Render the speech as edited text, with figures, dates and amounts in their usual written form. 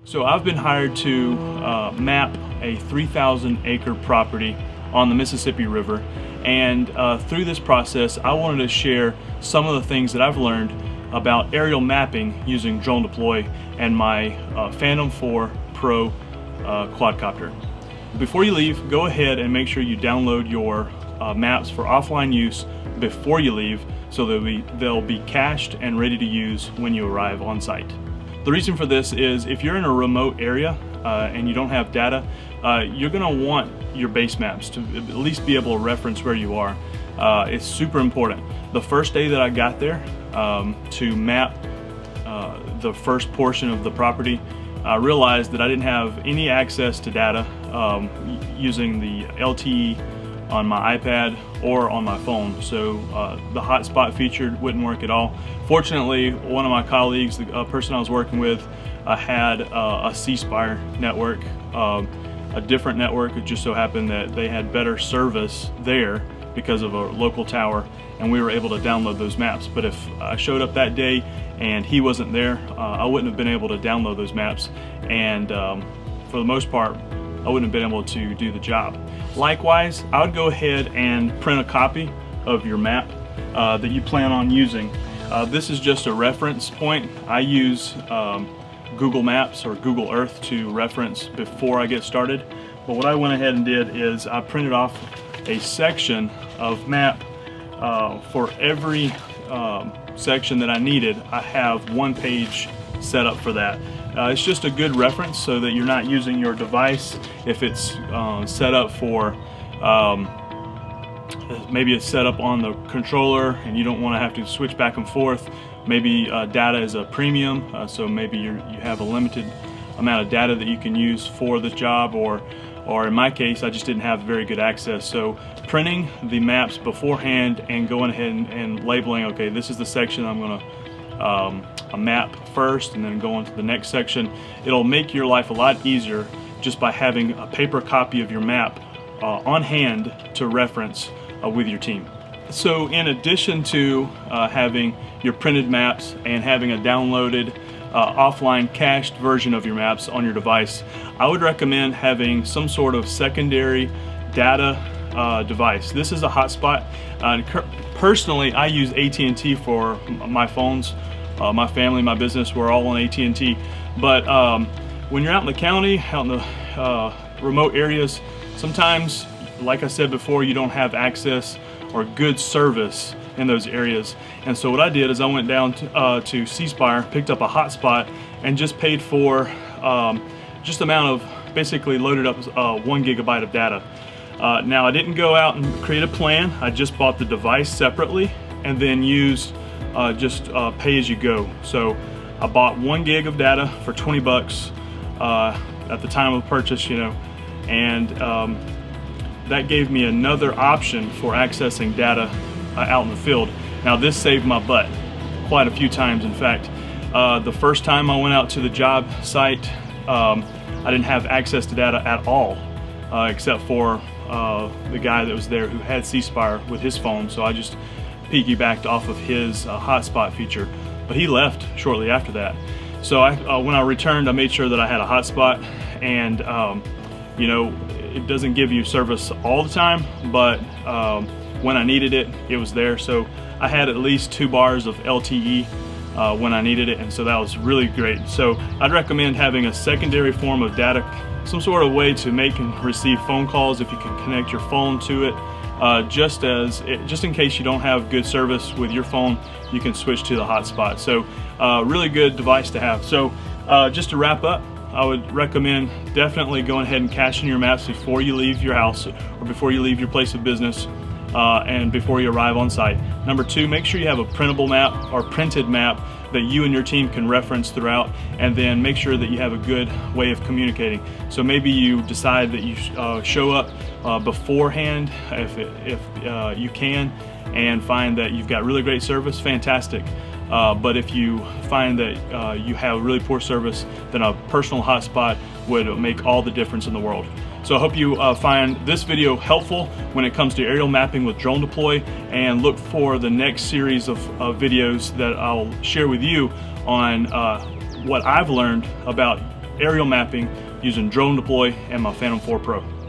So I've been hired to map a 3,000 acre property on the Mississippi River, and through this process I wanted to share some of the things that I've learned about aerial mapping using DroneDeploy and my Phantom 4 Pro quadcopter. Before you leave, go ahead and make sure you download your maps for offline use before you leave, so that they'll be cached and ready to use when you arrive on site. The reason for this is if you're in a remote area and you don't have data, you're going to want your base maps to at least be able to reference where you are. It's super important. The first day that I got there to map the first portion of the property, I realized that I didn't have any access to data using the LTE on my iPad or on my phone, so the hotspot feature wouldn't work at all. Fortunately, one of my colleagues, the person I was working with, had a C-Spire network, a different network. It just so happened that they had better service there because of a local tower, and we were able to download those maps. But if I showed up that day and he wasn't there, I wouldn't have been able to download those maps, and for the most part I wouldn't have been able to do the job. Likewise, I would go ahead and print a copy of your map that you plan on using. This is just a reference point. I use Google Maps or Google Earth to reference before I get started. But what I went ahead and did is I printed off a section of map for every section that I needed. I have one page set up for that. It's just a good reference so that you're not using your device if it's set up for maybe it's set up on the controller and you don't want to have to switch back and forth. Maybe data is a premium, so maybe you have a limited amount of data that you can use for the job, or in my case I just didn't have very good access. So printing the maps beforehand and going ahead and labeling, okay, this is the section I'm going to a map first and then go on to the next section. It'll make your life a lot easier just by having a paper copy of your map on hand to reference with your team. So in addition to having your printed maps and having a downloaded offline cached version of your maps on your device, I would recommend having some sort of secondary data device. This is a hotspot. Personally, I use AT&T for my phones. My family, my business, we're all on AT&T. But when you're out in the county, out in the remote areas, sometimes, like I said before, you don't have access or good service in those areas. And so what I did is I went down to C-Spire, picked up a hotspot, and just paid for just the amount of, basically loaded up 1 gigabyte of data. Now I didn't go out and create a plan. I just bought the device separately and then used just pay as you go. So I bought 1 gig of data for 20 bucks at the time of purchase, you know, and that gave me another option for accessing data out in the field. Now this saved my butt quite a few times. In fact, the first time I went out to the job site, I didn't have access to data at all, except for the guy that was there who had C-Spire with his phone, so I just piggybacked off of his hotspot feature. But he left shortly after that. So when I returned, I made sure that I had a hotspot, and you know, it doesn't give you service all the time, but when I needed it, it was there. So I had at least 2 bars of LTE when I needed it, and so that was really great. So I'd recommend having a secondary form of data, some sort of way to make and receive phone calls if you can connect your phone to it. Just in case you don't have good service with your phone, you can switch to the hotspot. So really good device to have. So just to wrap up, I would recommend definitely going ahead and caching your maps before you leave your house or before you leave your place of business and before you arrive on site. Number 2, make sure you have a printable map or printed map that you and your team can reference throughout, and then make sure that you have a good way of communicating. So maybe you decide that you show up beforehand if you can, and find that you've got really great service, fantastic. But if you find that you have really poor service, then a personal hotspot would make all the difference in the world. So I hope you find this video helpful when it comes to aerial mapping with DroneDeploy, and look for the next series of videos that I'll share with you on what I've learned about aerial mapping using DroneDeploy and my Phantom 4 Pro.